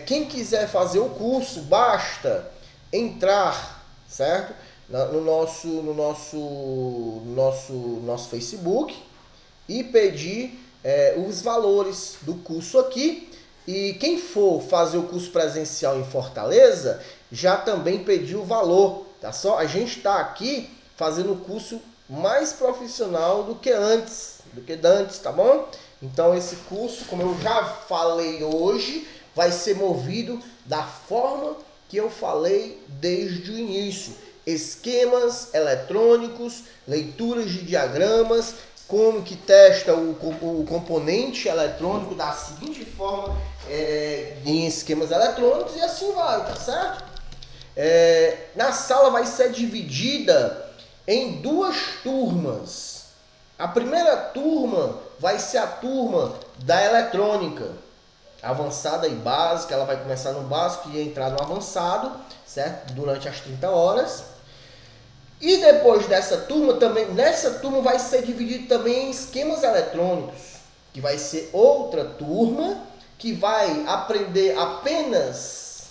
quem quiser fazer o curso, basta entrar, certo? No nosso Facebook e pedir os valores do curso aqui. E quem for fazer o curso presencial em Fortaleza, já também pediu o valor, tá só? A gente está aqui fazendo o curso mais profissional do que antes, tá bom? Então esse curso, como eu já falei hoje, vai ser movido da forma que eu falei desde o início. Esquemas eletrônicos, leituras de diagramas, como que testa o componente eletrônico da seguinte forma em esquemas eletrônicos, e assim vai, tá certo? Na sala vai ser dividida em 2 turmas. A primeira turma vai ser a turma da eletrônica avançada e básica. Ela vai começar no básico e entrar no avançado, certo? Durante as 30 horas. E depois dessa turma, também nessa turma vai ser dividido também em esquemas eletrônicos, que vai ser outra turma que vai aprender apenas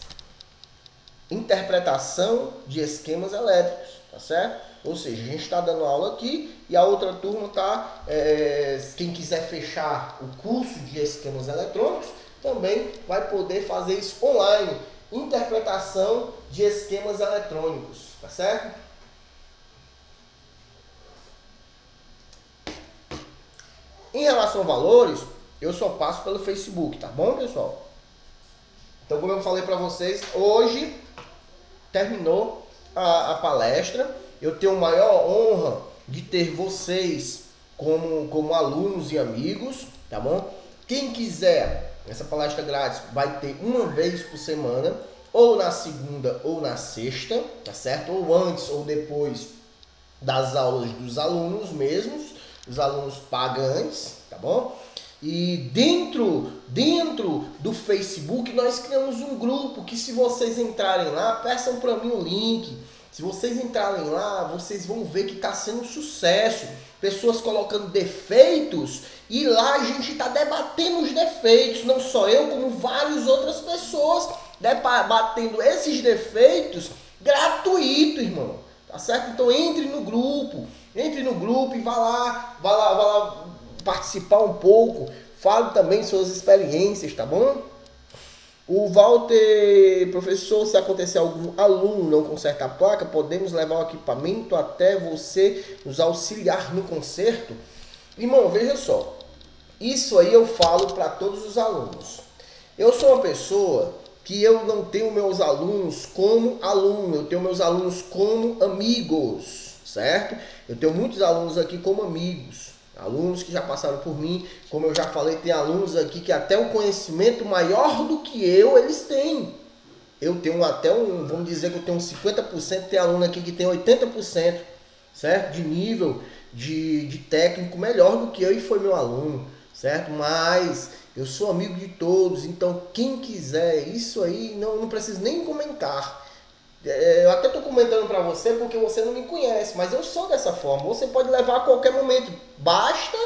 interpretação de esquemas elétricos, tá certo? Ou seja, a gente está dando aula aqui e a outra turma está, quem quiser fechar o curso de esquemas eletrônicos, também vai poder fazer isso online, interpretação de esquemas eletrônicos, tá certo? Em relação a valores, eu só passo pelo Facebook, tá bom, pessoal? Então, como eu falei para vocês, hoje terminou a palestra. Eu tenho a maior honra de ter vocês como alunos e amigos, tá bom? Quem quiser, essa palestra grátis vai ter uma vez por semana, ou na segunda ou na sexta, tá certo? Ou antes ou depois das aulas dos alunos mesmos, os alunos pagantes, tá bom? E dentro do Facebook nós criamos um grupo que, se vocês entrarem lá, peçam para mim o link. Se vocês entrarem lá, vocês vão ver que está sendo um sucesso. Pessoas colocando defeitos, e lá a gente está debatendo os defeitos. Não só eu, como várias outras pessoas debatendo esses defeitos gratuito, irmão. Tá certo? Então entre no grupo e vá lá participar um pouco. Fale também suas experiências, tá bom? O Walter, professor, se acontecer algum aluno não consertar a placa, podemos levar o equipamento até você nos auxiliar no conserto? Irmão, veja só, isso aí eu falo para todos os alunos. Eu sou uma pessoa que eu não tenho meus alunos como aluno, eu tenho meus alunos como amigos, certo? Eu tenho muitos alunos aqui como amigos. Alunos que já passaram por mim, como eu já falei, tem alunos aqui que até um conhecimento maior do que eu, eles têm. Eu tenho até vamos dizer que eu tenho uns 50%, tem aluno aqui que tem 80%, certo? De nível de técnico melhor do que eu, e foi meu aluno, certo? Mas eu sou amigo de todos, então quem quiser, isso aí não preciso nem comentar. Eu até estou comentando para você porque você não me conhece, mas eu sou dessa forma. Você pode levar a qualquer momento. Basta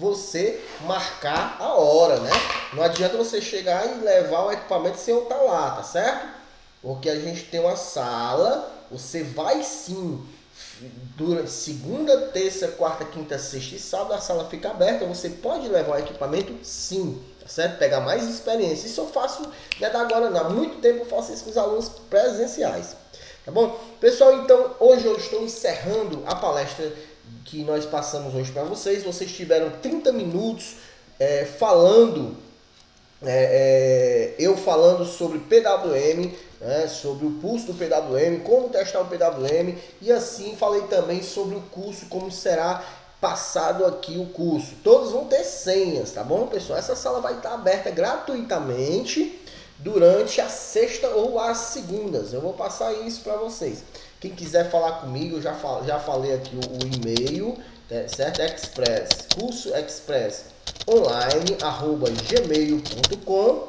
você marcar a hora, né? Não adianta você chegar e levar o equipamento sem eu estar lá, tá certo? Porque a gente tem uma sala, você vai sim, durante segunda, terça, quarta, quinta, sexta e sábado, a sala fica aberta, você pode levar o equipamento sim, tá certo? Pegar mais experiência. Isso eu faço, não é da agora não, há muito tempo eu faço isso com os alunos presenciais, tá bom? Pessoal, então hoje eu estou encerrando a palestra que nós passamos hoje para vocês. Vocês tiveram 30 minutos falando, eu falando sobre PWM, sobre o pulso do PWM, como testar o PWM, e assim falei também sobre o curso, como será passado aqui o curso. Todos vão ter senhas, tá bom, pessoal? Essa sala vai estar aberta gratuitamente durante a sexta ou as segundas. Eu vou passar isso para vocês. Quem quiser falar comigo, eu já falei aqui o e-mail, certo? Express, curso express online @gmail.com,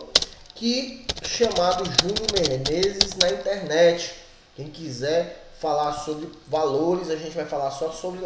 que chamado Júnior Menezes na internet. Quem quiser falar sobre valores, a gente vai falar só sobre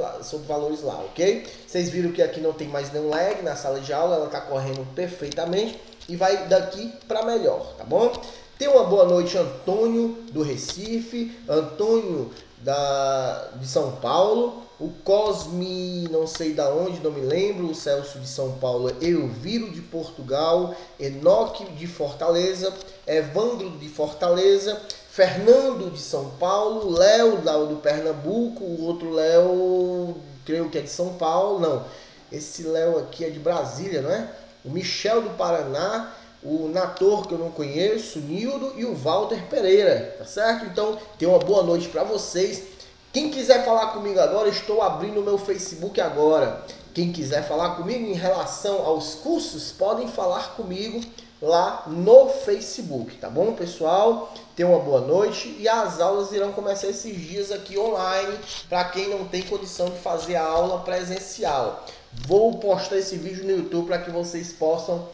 valores lá, ok? Vocês viram que aqui não tem mais nenhum lag na sala de aula, ela está correndo perfeitamente e vai daqui para melhor, tá bom? Tenha uma boa noite, Antônio do Recife, Antônio de São Paulo, o Cosme, não sei da onde, não me lembro, o Celso de São Paulo, Elviro de Portugal, Enoque de Fortaleza, Evandro de Fortaleza, Fernando de São Paulo, Léo do Pernambuco, o outro Léo, creio que é de São Paulo, não, esse Léo aqui é de Brasília, não é? O Michel do Paraná, o Nator, que eu não conheço, o Nildo e o Walter Pereira, tá certo? Então, tenha uma boa noite para vocês. Quem quiser falar comigo agora, estou abrindo o meu Facebook agora. Quem quiser falar comigo em relação aos cursos, podem falar comigo lá no Facebook, tá bom, pessoal? Tenha uma boa noite e as aulas irão começar esses dias aqui online, para quem não tem condição de fazer a aula presencial. Vou postar esse vídeo no YouTube para que vocês possam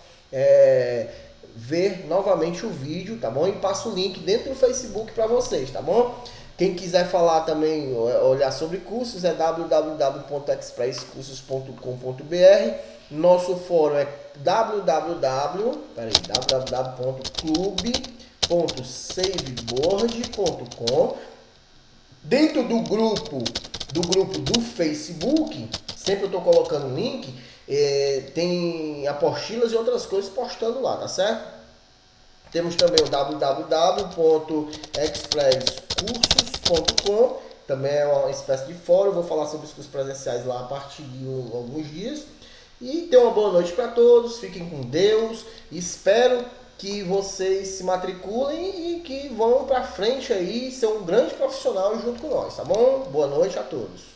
ver novamente o vídeo, tá bom? E passo o link dentro do Facebook para vocês, tá bom? Quem quiser falar também, olhar sobre cursos, é www.expresscursos.com.br. Nosso fórum é www.clube.saveboard.com. Dentro do grupo do Facebook, sempre eu estou colocando o link, tem apostilas e outras coisas postando lá, tá certo? Temos também o www.expresscursos.com, também é uma espécie de fórum. Eu vou falar sobre os cursos presenciais lá a partir de alguns dias. E tenham uma boa noite para todos, fiquem com Deus, espero que vocês se matriculem e que vão para frente aí ser um grande profissional junto com nós, tá bom? Boa noite a todos.